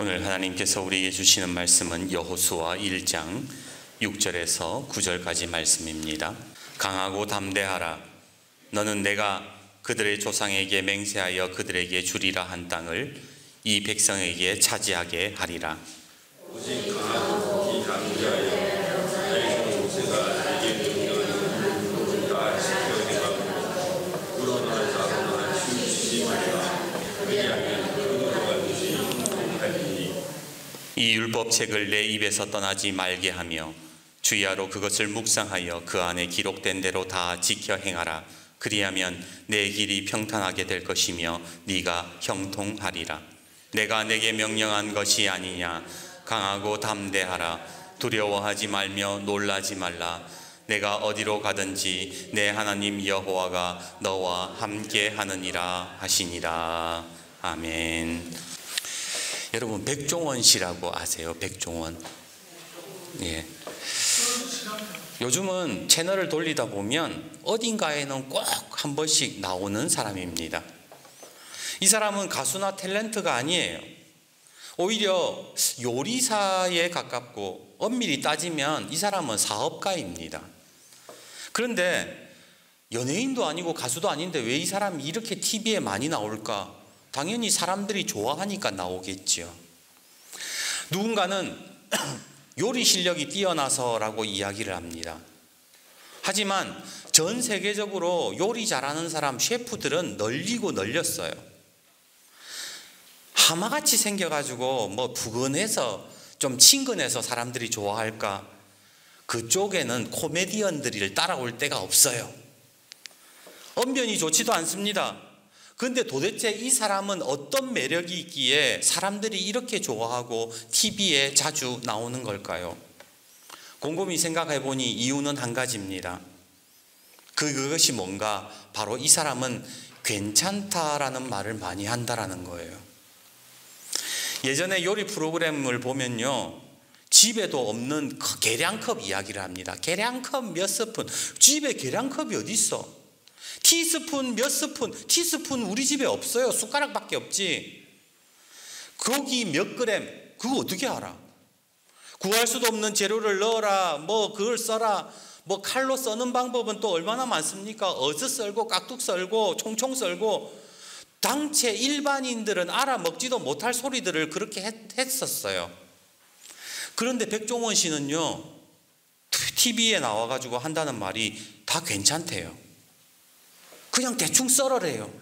오늘 하나님께서 우리에게 주시는 말씀은 여호수아 1장 6절에서 9절까지 말씀입니다. 강하고 담대하라. 너는 내가 그들의 조상에게 맹세하여 그들에게 주리라 한 땅을 이 백성에게 차지하게 하리라. 오직 강하고 담대하여 너희 모세가 내게 명령하는 것을 다 지켜 행하고 불어나 자라나 치우치지 말라. 왜냐하면 그가 주신 하리니 이 율법책을 내 입에서 떠나지 말게 하며 주야로 그것을 묵상하여 그 안에 기록된 대로 다 지켜 행하라. 그리하면 내 길이 평탄하게 될 것이며 네가 형통하리라. 내가 내게 명령한 것이 아니냐. 강하고 담대하라. 두려워하지 말며 놀라지 말라. 내가 어디로 가든지 내 하나님 여호와가 너와 함께 하느니라 하시니라. 아멘. 여러분, 백종원 씨라고 아세요? 백종원. 예. 요즘은 채널을 돌리다 보면 어딘가에는 꼭 한 번씩 나오는 사람입니다. 이 사람은 가수나 탤런트가 아니에요. 오히려 요리사에 가깝고 엄밀히 따지면 이 사람은 사업가입니다. 그런데 연예인도 아니고 가수도 아닌데 왜 이 사람이 이렇게 TV에 많이 나올까? 당연히 사람들이 좋아하니까 나오겠죠. 누군가는 요리 실력이 뛰어나서라고 이야기를 합니다. 하지만 전 세계적으로 요리 잘하는 사람 셰프들은 널리고 널렸어요. 하마같이 생겨가지고 뭐 부근해서 좀 친근해서 사람들이 좋아할까? 그쪽에는 코미디언들이 따라올 데가 없어요. 언변이 좋지도 않습니다. 그런데 도대체 이 사람은 어떤 매력이 있기에 사람들이 이렇게 좋아하고 TV에 자주 나오는 걸까요? 곰곰이 생각해 보니 이유는 한 가지입니다. 그것이 뭔가? 바로 이 사람은 괜찮다라는 말을 많이 한다라는 거예요. 예전에 요리 프로그램을 보면요, 집에도 없는 계량컵 이야기를 합니다. 계량컵 몇 스푼. 집에 계량컵이 어디 있어? 티스푼 몇 스푼. 티스푼 우리 집에 없어요. 숟가락밖에 없지. 고기 몇 그램. 그거 어떻게 알아? 구할 수도 없는 재료를 넣어라, 뭐 그걸 써라. 뭐 칼로 써는 방법은 또 얼마나 많습니까? 어슷 썰고 깍둑 썰고 총총 썰고. 당최 일반인들은 알아먹지도 못할 소리들을 그렇게 했었어요. 그런데 백종원 씨는요, TV에 나와가지고 한다는 말이 다 괜찮대요. 그냥 대충 썰어래요.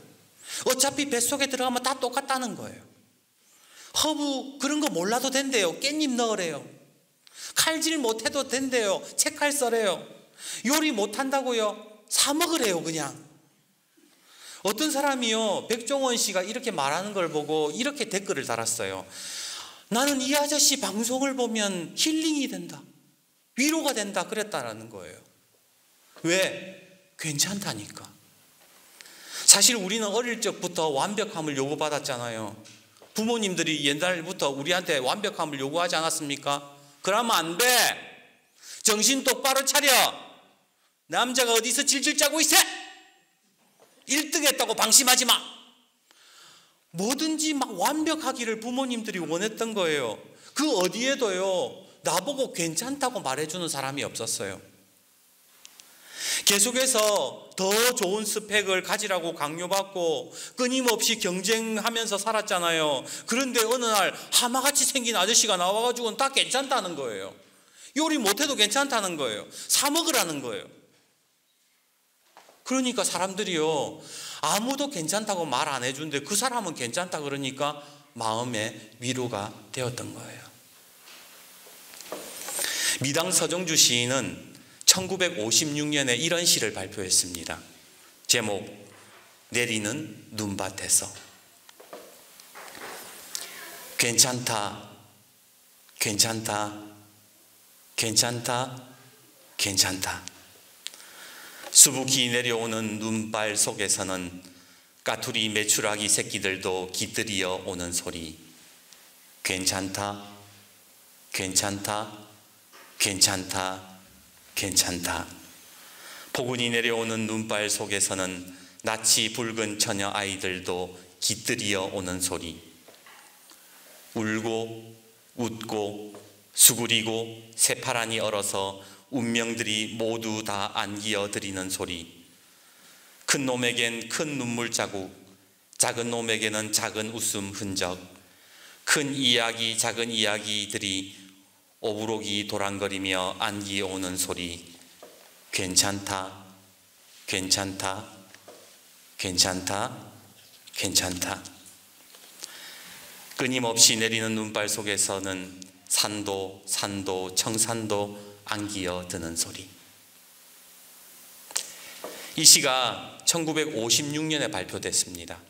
어차피 뱃속에 들어가면 다 똑같다는 거예요. 허브 그런 거 몰라도 된대요. 깻잎 넣으래요. 칼질 못해도 된대요. 채칼 썰어요. 요리 못한다고요? 사 먹으래요. 그냥. 어떤 사람이요, 백종원 씨가 이렇게 말하는 걸 보고 이렇게 댓글을 달았어요. 나는 이 아저씨 방송을 보면 힐링이 된다, 위로가 된다 그랬다라는 거예요. 왜? 괜찮다니까. 사실 우리는 어릴 적부터 완벽함을 요구받았잖아요. 부모님들이 옛날부터 우리한테 완벽함을 요구하지 않았습니까? 그러면 안 돼. 정신 똑바로 차려. 남자가 어디서 질질 짜고 있어? 1등 했다고 방심하지 마. 뭐든지 막 완벽하기를 부모님들이 원했던 거예요. 그 어디에도요, 나보고 괜찮다고 말해주는 사람이 없었어요. 계속해서 더 좋은 스펙을 가지라고 강요받고 끊임없이 경쟁하면서 살았잖아요. 그런데 어느 날 하마같이 생긴 아저씨가 나와가지고는 다 괜찮다는 거예요. 요리 못해도 괜찮다는 거예요. 사 먹으라는 거예요. 그러니까 사람들이요, 아무도 괜찮다고 말 안 해주는데 그 사람은 괜찮다 그러니까 마음에 위로가 되었던 거예요. 미당 서정주 시인은 1956년에 이런 시를 발표했습니다. 제목, 내리는 눈밭에서. 괜찮다, 괜찮다, 괜찮다, 괜찮다. 수북히 내려오는 눈발 속에서는 까투리 메추라기 새끼들도 깃들이어 오는 소리. 괜찮다, 괜찮다, 괜찮다, 괜찮다. 포근히 내려오는 눈발 속에서는 낯이 붉은 처녀 아이들도 깃들이어 오는 소리. 울고 웃고 수구리고 새파란이 얼어서 운명들이 모두 다 안기어 드리는 소리. 큰 놈에겐 큰 눈물 자국, 작은 놈에게는 작은 웃음 흔적. 큰 이야기 작은 이야기들이 오부록이 도랑거리며 안기어오는 소리. 괜찮다, 괜찮다, 괜찮다, 괜찮다. 끊임없이 내리는 눈발 속에서는 산도, 산도, 청산도 안기어 드는 소리. 이 시가 1956년에 발표됐습니다.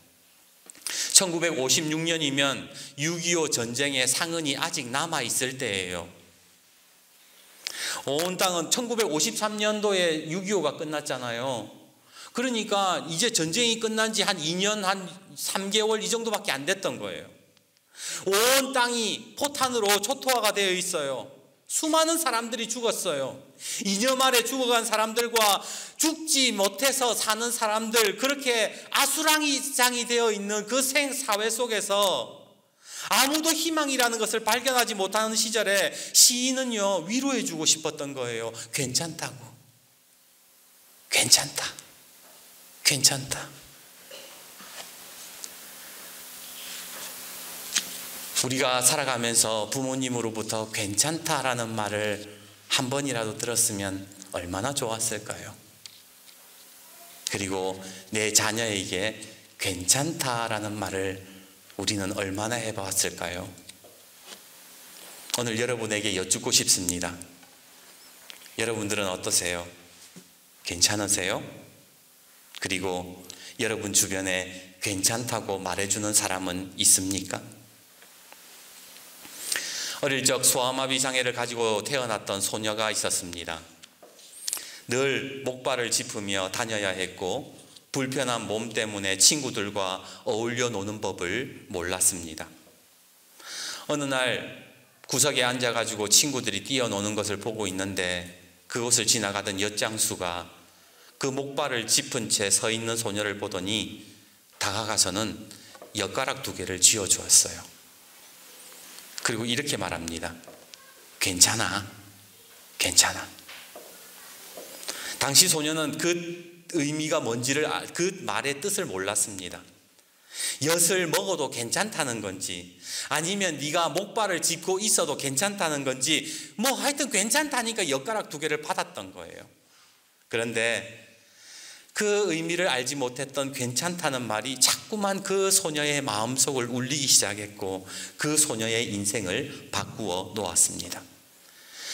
1956년이면 6.25 전쟁의 상흔이 아직 남아있을 때예요. 온 땅은 1953년도에 6.25가 끝났잖아요. 그러니까 이제 전쟁이 끝난 지 한 2년, 한 3개월 이 정도밖에 안 됐던 거예요. 온 땅이 포탄으로 초토화가 되어 있어요. 수많은 사람들이 죽었어요. 2년 만에 죽어간 사람들과 죽지 못해서 사는 사람들, 그렇게 아수라장이 되어 있는 그 생사회 속에서 아무도 희망이라는 것을 발견하지 못하는 시절에 시인은요, 위로해 주고 싶었던 거예요. 괜찮다고. 괜찮다. 괜찮다. 우리가 살아가면서 부모님으로부터 괜찮다라는 말을 한 번이라도 들었으면 얼마나 좋았을까요? 그리고 내 자녀에게 괜찮다라는 말을 우리는 얼마나 해봤을까요? 오늘 여러분에게 여쭙고 싶습니다. 여러분들은 어떠세요? 괜찮으세요? 그리고 여러분 주변에 괜찮다고 말해주는 사람은 있습니까? 어릴 적 소아마비 장애를 가지고 태어났던 소녀가 있었습니다. 늘 목발을 짚으며 다녀야 했고 불편한 몸 때문에 친구들과 어울려 노는 법을 몰랐습니다. 어느 날 구석에 앉아가지고 친구들이 뛰어노는 것을 보고 있는데 그곳을 지나가던 엿장수가 그 목발을 짚은 채 서 있는 소녀를 보더니 다가가서는 엿가락 2개를 쥐어주었어요. 그리고 이렇게 말합니다. 괜찮아, 괜찮아. 당시 소녀는 그 의미가 뭔지를, 그 말의 뜻을 몰랐습니다. 엿을 먹어도 괜찮다는 건지, 아니면 네가 목발을 짚고 있어도 괜찮다는 건지, 뭐 하여튼 괜찮다니까 엿가락 2개를 받았던 거예요. 그런데 그 의미를 알지 못했던 괜찮다는 말이 자꾸만 그 소녀의 마음속을 울리기 시작했고 그 소녀의 인생을 바꾸어 놓았습니다.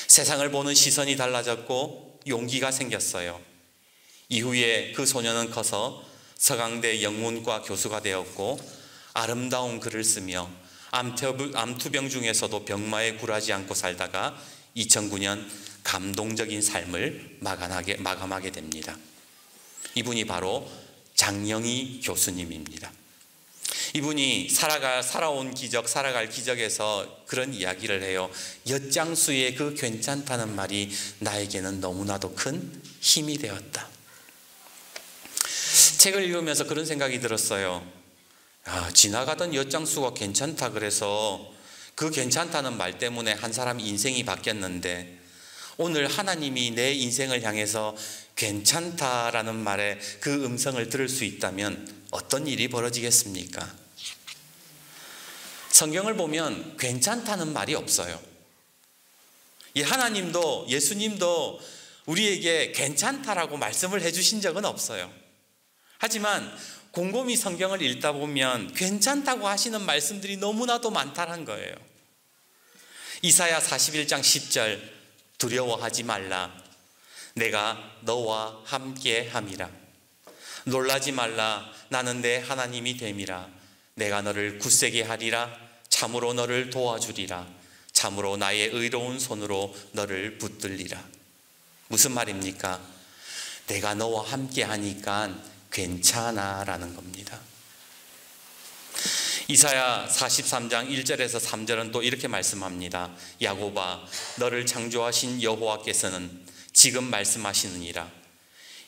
세상을 보는 시선이 달라졌고 용기가 생겼어요. 이후에 그 소녀는 커서 서강대 영문과 교수가 되었고 아름다운 글을 쓰며 암투병 중에서도 병마에 굴하지 않고 살다가 2009년 감동적인 삶을 마감하게 됩니다. 이분이 바로 장영희 교수님입니다. 이분이 살아갈 기적에서 그런 이야기를 해요. 엿장수의 그 괜찮다는 말이 나에게는 너무나도 큰 힘이 되었다. 책을 읽으면서 그런 생각이 들었어요. 지나가던 엿장수가 괜찮다 그래서 그 괜찮다는 말 때문에 한 사람 인생이 바뀌었는데 오늘 하나님이 내 인생을 향해서 괜찮다라는 말에 그 음성을 들을 수 있다면 어떤 일이 벌어지겠습니까? 성경을 보면 괜찮다는 말이 없어요. 하나님도 예수님도 우리에게 괜찮다라고 말씀을 해주신 적은 없어요. 하지만 곰곰이 성경을 읽다 보면 괜찮다고 하시는 말씀들이 너무나도 많다는 거예요. 이사야 41장 10절 두려워하지 말라. 내가 너와 함께 함이라. 놀라지 말라. 나는 내 하나님이 됨이라. 내가 너를 굳세게 하리라. 참으로 너를 도와주리라. 참으로 나의 의로운 손으로 너를 붙들리라. 무슨 말입니까? 내가 너와 함께 하니까 괜찮아 라는 겁니다. 이사야 43장 1절에서 3절은 또 이렇게 말씀합니다. 야곱아, 너를 창조하신 여호와께서는 지금 말씀하시느니라.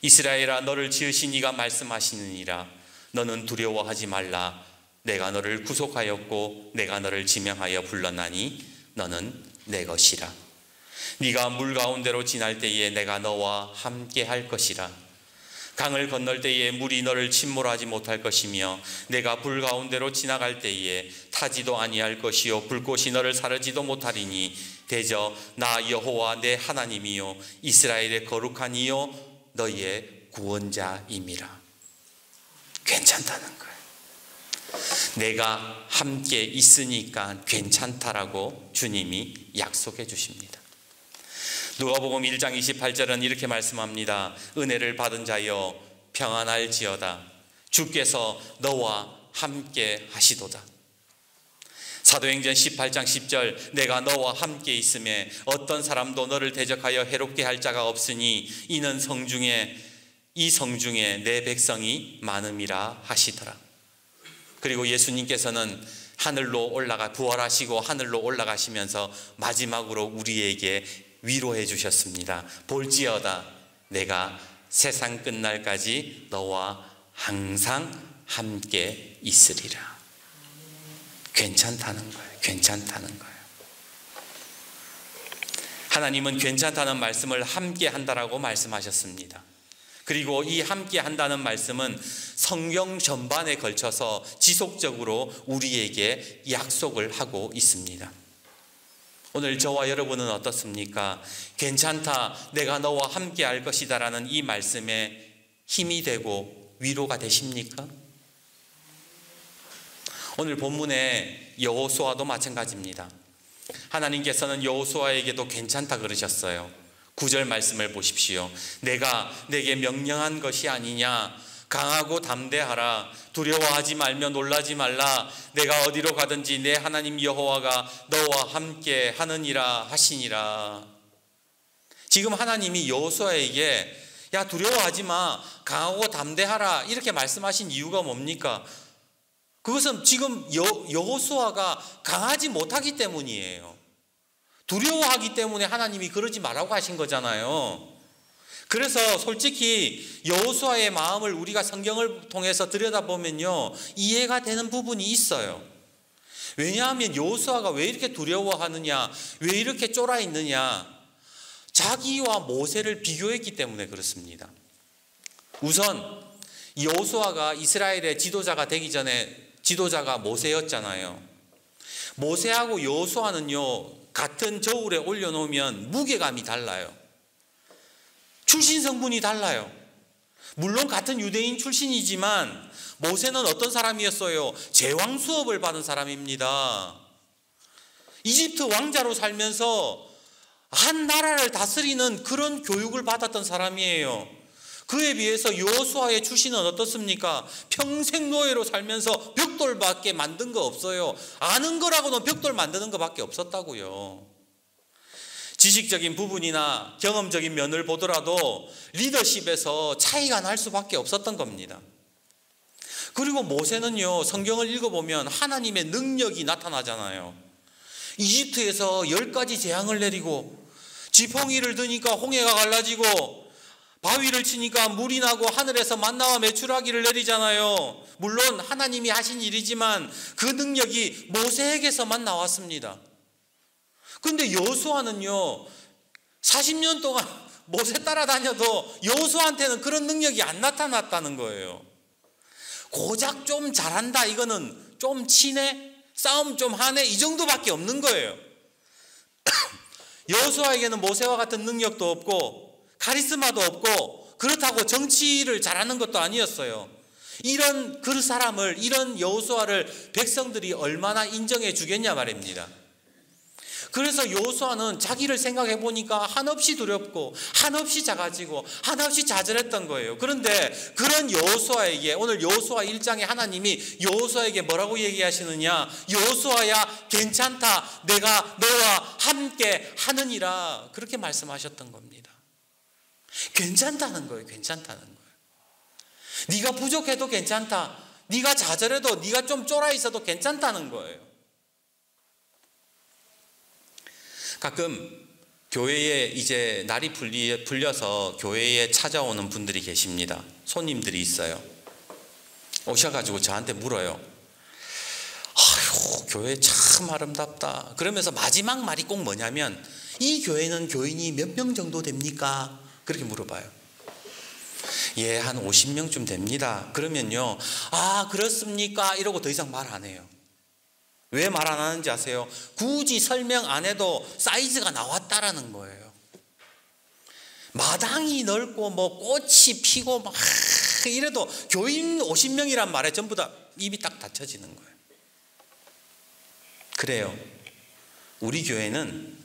이스라엘아, 너를 지으신 이가 말씀하시느니라. 너는 두려워하지 말라. 내가 너를 구속하였고 내가 너를 지명하여 불렀나니 너는 내 것이라. 네가 물 가운데로 지날 때에 내가 너와 함께 할 것이라. 강을 건널 때에 물이 너를 침몰하지 못할 것이며 내가 불 가운데로 지나갈 때에 타지도 아니할 것이요 불꽃이 너를 사르지도 못하리니 대저 나 여호와 내 하나님이요 이스라엘의 거룩한 이요 너희의 구원자임이라. 괜찮다는 거예요. 내가 함께 있으니까 괜찮다라고 주님이 약속해 주십니다. 누가복음 1장 28절은 이렇게 말씀합니다. 은혜를 받은 자여 평안할지어다. 주께서 너와 함께 하시도다. 사도행전 18장 10절 내가 너와 함께 있음에 어떤 사람도 너를 대적하여 해롭게 할 자가 없으니 이는 이 성중에 내 백성이 많음이라 하시더라. 그리고 예수님께서는 하늘로 부활하시고 하늘로 올라가시면서 마지막으로 우리에게 위로해 주셨습니다. 볼지어다 내가 세상 끝날까지 너와 항상 함께 있으리라. 괜찮다는 거예요. 괜찮다는 거예요. 하나님은 괜찮다는 말씀을 함께 한다라고 말씀하셨습니다. 그리고 이 함께 한다는 말씀은 성경 전반에 걸쳐서 지속적으로 우리에게 약속을 하고 있습니다. 오늘 저와 여러분은 어떻습니까? 괜찮다, 내가 너와 함께 할 것이다 라는 이 말씀에 힘이 되고 위로가 되십니까? 오늘 본문의 여호수아도 마찬가지입니다. 하나님께서는 여호수아에게도 괜찮다 그러셨어요. 9절 말씀을 보십시오. 내가 내게 명령한 것이 아니냐? 강하고 담대하라. 두려워하지 말며 놀라지 말라. 내가 어디로 가든지 내 하나님 여호와가 너와 함께 하느니라 하시니라. 지금 하나님이 여호수아에게 야 두려워하지 마, 강하고 담대하라 이렇게 말씀하신 이유가 뭡니까? 그것은 지금 여호수아가 강하지 못하기 때문이에요. 두려워하기 때문에 하나님이 그러지 말라고 하신 거잖아요. 그래서 솔직히 여호수아의 마음을 우리가 성경을 통해서 들여다보면요 이해가 되는 부분이 있어요. 왜냐하면 여호수아가 왜 이렇게 두려워하느냐, 왜 이렇게 쫄아 있느냐, 자기와 모세를 비교했기 때문에 그렇습니다. 우선 여호수아가 이스라엘의 지도자가 되기 전에 지도자가 모세였잖아요. 모세하고 여호수아는요 같은 저울에 올려놓으면 무게감이 달라요. 출신 성분이 달라요. 물론 같은 유대인 출신이지만 모세는 어떤 사람이었어요? 제왕 수업을 받은 사람입니다. 이집트 왕자로 살면서 한 나라를 다스리는 그런 교육을 받았던 사람이에요. 그에 비해서 여호수아의 출신은 어떻습니까? 평생 노예로 살면서 벽돌밖에 만든 거 없어요. 아는 거라고는 벽돌 만드는 거밖에 없었다고요. 지식적인 부분이나 경험적인 면을 보더라도 리더십에서 차이가 날 수밖에 없었던 겁니다. 그리고 모세는요 성경을 읽어보면 하나님의 능력이 나타나잖아요. 이집트에서 10가지 재앙을 내리고 지팡이를 드니까 홍해가 갈라지고 바위를 치니까 물이 나고 하늘에서 만나와 메추라기를 내리잖아요. 물론 하나님이 하신 일이지만 그 능력이 모세에게서만 나왔습니다. 그런데 여호수아는요 40년 동안 모세 따라다녀도 여호수아한테는 그런 능력이 안 나타났다는 거예요. 고작 좀 잘한다, 이거는 좀 치네, 싸움 좀 하네, 이 정도밖에 없는 거예요. 여호수아에게는 모세와 같은 능력도 없고 카리스마도 없고 그렇다고 정치를 잘하는 것도 아니었어요. 이런 그 사람을, 이런 여호수아를 백성들이 얼마나 인정해 주겠냐 말입니다. 그래서 여호수아는 자기를 생각해 보니까 한없이 두렵고 한없이 작아지고 한없이 좌절했던 거예요. 그런데 그런 여호수아에게 오늘 여호수아 1장에 하나님이 여호수아에게 뭐라고 얘기하시느냐? 여호수아야 괜찮다, 내가 너와 함께 하느니라, 그렇게 말씀하셨던 겁니다. 괜찮다는 거예요. 괜찮다는 거예요. 네가 부족해도 괜찮다, 네가 좌절해도, 네가 좀 쫄아 있어도 괜찮다는 거예요. 가끔 교회에 이제 날이 풀려서 교회에 찾아오는 분들이 계십니다. 손님들이 있어요. 오셔가지고 저한테 물어요. 교회 참 아름답다. 그러면서 마지막 말이 꼭 뭐냐면 이 교회는 교인이 몇 명 정도 됩니까? 그렇게 물어봐요. 예, 한 50명쯤 됩니다. 그러면요, 아 그렇습니까? 이러고 더 이상 말 안 해요. 왜 말 안 하는지 아세요? 굳이 설명 안 해도 사이즈가 나왔다라는 거예요. 마당이 넓고 뭐 꽃이 피고 막 이래도 교인 50명이란 말에 전부 다 입이 딱 닫혀지는 거예요. 그래요. 우리 교회는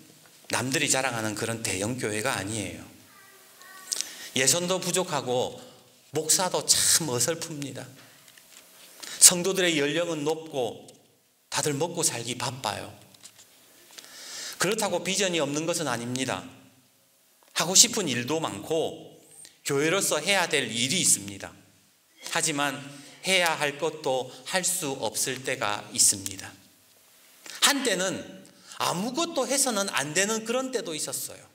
남들이 자랑하는 그런 대형 교회가 아니에요. 예선도 부족하고 목사도 참 어설픕니다. 성도들의 연령은 높고 다들 먹고 살기 바빠요. 그렇다고 비전이 없는 것은 아닙니다. 하고 싶은 일도 많고 교회로서 해야 될 일이 있습니다. 하지만 해야 할 것도 할 수 없을 때가 있습니다. 한때는 아무것도 해서는 안 되는 그런 때도 있었어요.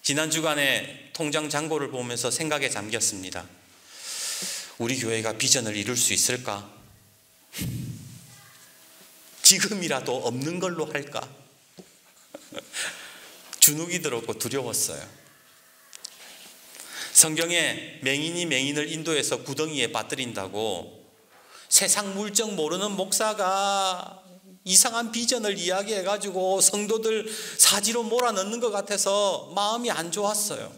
지난 주간에 통장 잔고를 보면서 생각에 잠겼습니다. 우리 교회가 비전을 이룰 수 있을까? 지금이라도 없는 걸로 할까? 주눅이 들었고 두려웠어요. 성경에 맹인이 맹인을 인도해서 구덩이에 빠뜨린다고 세상 물정 모르는 목사가 이상한 비전을 이야기해가지고 성도들 사지로 몰아넣는 것 같아서 마음이 안 좋았어요.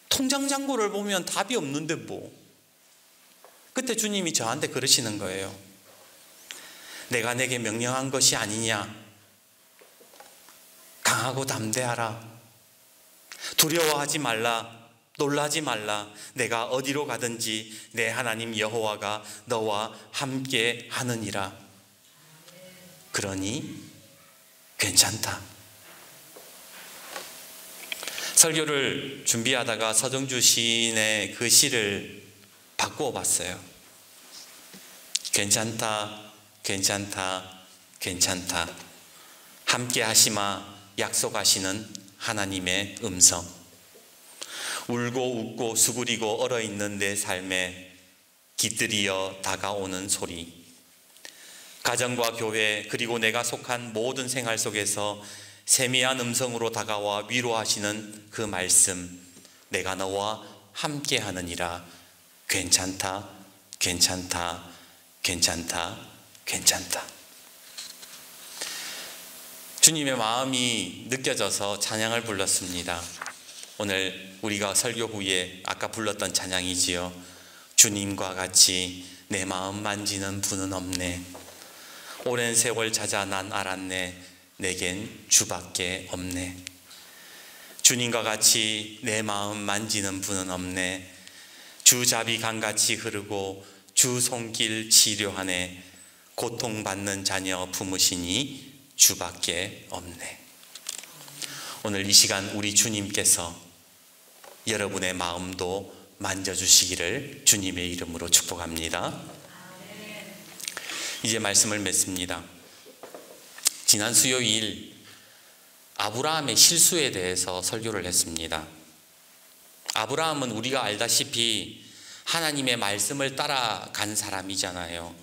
통장 잔고를 보면 답이 없는데 뭐. 그때 주님이 저한테 그러시는 거예요. 내가 내게 명령한 것이 아니냐. 강하고 담대하라. 두려워하지 말라. 놀라지 말라. 내가 어디로 가든지 내 하나님 여호와가 너와 함께 하느니라. 그러니 괜찮다. 설교를 준비하다가 서정주 시인의 그 시를 바꾸어 봤어요. 괜찮다, 괜찮다, 괜찮다. 함께 하시마 약속하시는 하나님의 음성. 울고 웃고 수그리고 얼어있는 내 삶에 깃들이어 다가오는 소리. 가정과 교회 그리고 내가 속한 모든 생활 속에서 세미한 음성으로 다가와 위로하시는 그 말씀. 내가 너와 함께 하느니라. 괜찮다, 괜찮다, 괜찮다, 괜찮다. 주님의 마음이 느껴져서 찬양을 불렀습니다. 오늘 우리가 설교 후에 아까 불렀던 찬양이지요. 주님과 같이 내 마음 만지는 분은 없네. 오랜 세월 찾아 난 알았네. 내겐 주밖에 없네. 주님과 같이 내 마음 만지는 분은 없네. 주 자비 강같이 흐르고 주 손길 치료하네. 고통받는 자녀 품으시니 주밖에 없네. 오늘 이 시간 우리 주님께서 여러분의 마음도 만져주시기를 주님의 이름으로 축복합니다. 이제 말씀을 맺습니다. 지난 수요일 아브라함의 실수에 대해서 설교를 했습니다. 아브라함은 우리가 알다시피 하나님의 말씀을 따라간 사람이잖아요.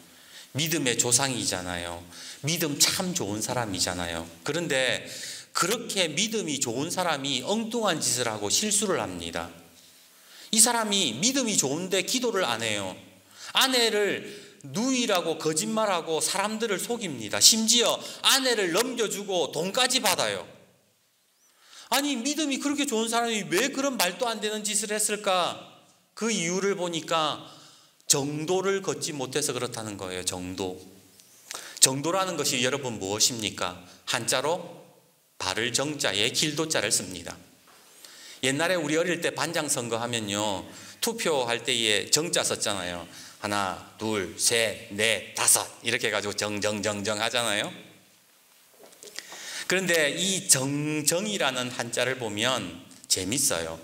믿음의 조상이잖아요. 믿음 참 좋은 사람이잖아요. 그런데 그렇게 믿음이 좋은 사람이 엉뚱한 짓을 하고 실수를 합니다. 이 사람이 믿음이 좋은데 기도를 안 해요. 아내를 누이라고 거짓말하고 사람들을 속입니다. 심지어 아내를 넘겨주고 돈까지 받아요. 아니 믿음이 그렇게 좋은 사람이 왜 그런 말도 안 되는 짓을 했을까? 그 이유를 보니까 정도를 걷지 못해서 그렇다는 거예요. 정도라는 것이 여러분 무엇입니까? 한자로 발을 정자에 길도자를 씁니다. 옛날에 우리 어릴 때 반장 선거하면요, 투표할 때에 정자 썼잖아요. 하나, 둘, 셋, 넷, 다섯 이렇게 해가지고 정정정정 하잖아요. 그런데 이 정이라는 한자를 보면 재밌어요.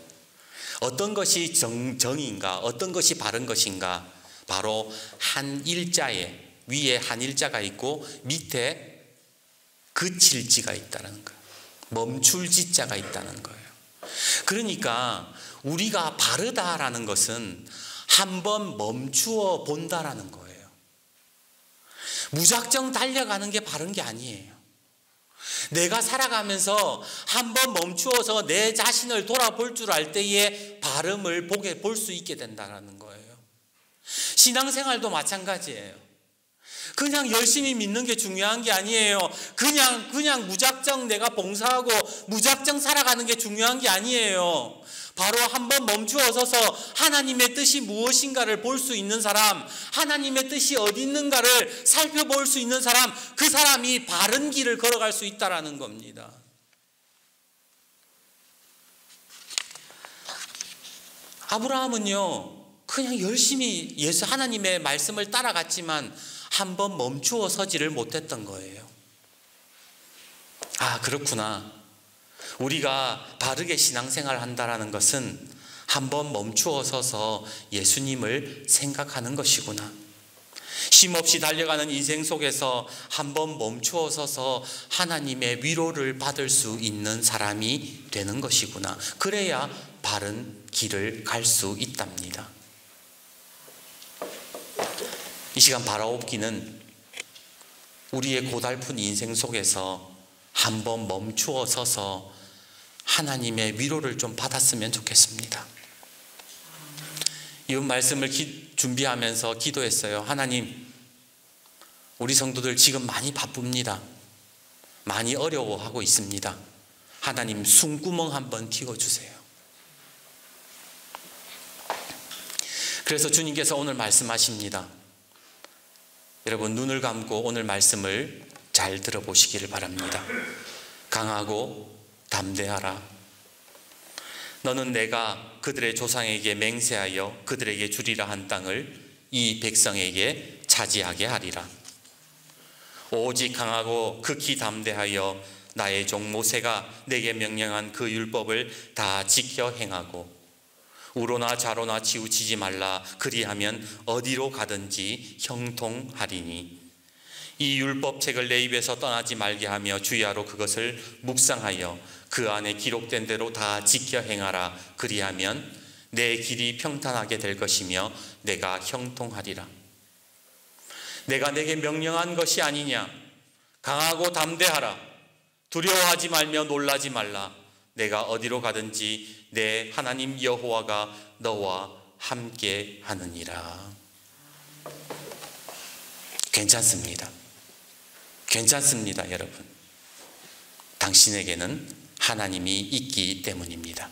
어떤 것이 정인가, 어떤 것이 바른 것인가. 바로 한 일자에 위에 한 일자가 있고 밑에 그칠 지가 있다는 거예요. 멈출 지자가 있다는 거예요. 그러니까 우리가 바르다라는 것은 한번 멈추어 본다라는 거예요. 무작정 달려가는 게 바른 게 아니에요. 내가 살아가면서 한번 멈추어서 내 자신을 돌아볼 줄 알 때에 바름을 볼 수 있게 된다는 거예요. 신앙생활도 마찬가지예요. 그냥 열심히 믿는 게 중요한 게 아니에요. 그냥 무작정 내가 봉사하고 무작정 살아가는 게 중요한 게 아니에요. 바로 한번 멈추어 서서 하나님의 뜻이 무엇인가를 볼 수 있는 사람, 하나님의 뜻이 어디 있는가를 살펴볼 수 있는 사람, 그 사람이 바른 길을 걸어갈 수 있다라는 겁니다. 아브라함은요, 그냥 열심히 하나님의 말씀을 따라갔지만 한번 멈추어 서지를 못했던 거예요. 아, 그렇구나. 우리가 바르게 신앙생활을 한다는 것은 한번 멈추어 서서 예수님을 생각하는 것이구나. 쉼없이 달려가는 인생 속에서 한번 멈추어 서서 하나님의 위로를 받을 수 있는 사람이 되는 것이구나. 그래야 바른 길을 갈 수 있답니다. 이 시간 바라옵기는 우리의 고달픈 인생 속에서 한번 멈추어 서서 하나님의 위로를 좀 받았으면 좋겠습니다. 이 말씀을 준비하면서 기도했어요. 하나님, 우리 성도들 지금 많이 바쁩니다. 많이 어려워하고 있습니다. 하나님, 숨구멍 한번 틔워주세요. 그래서 주님께서 오늘 말씀하십니다. 여러분, 눈을 감고 오늘 말씀을 잘 들어보시기를 바랍니다. 강하고 담대하라. 너는 내가 그들의 조상에게 맹세하여 그들에게 주리라 한 땅을 이 백성에게 차지하게 하리라. 오직 강하고 극히 담대하여 나의 종 모세가 내게 명령한 그 율법을 다 지켜 행하고 우로나 좌로나 치우치지 말라. 그리하면 어디로 가든지 형통하리니 이 율법책을 내 입에서 떠나지 말게 하며 주야로 그것을 묵상하여 그 안에 기록된 대로 다 지켜 행하라. 그리하면 내 길이 평탄하게 될 것이며 내가 형통하리라. 내가 내게 명령한 것이 아니냐. 강하고 담대하라. 두려워하지 말며 놀라지 말라. 내가 어디로 가든지 내 하나님 여호와가 너와 함께 하느니라. 괜찮습니다. 괜찮습니다, 여러분. 당신에게는 하나님이 있기 때문입니다.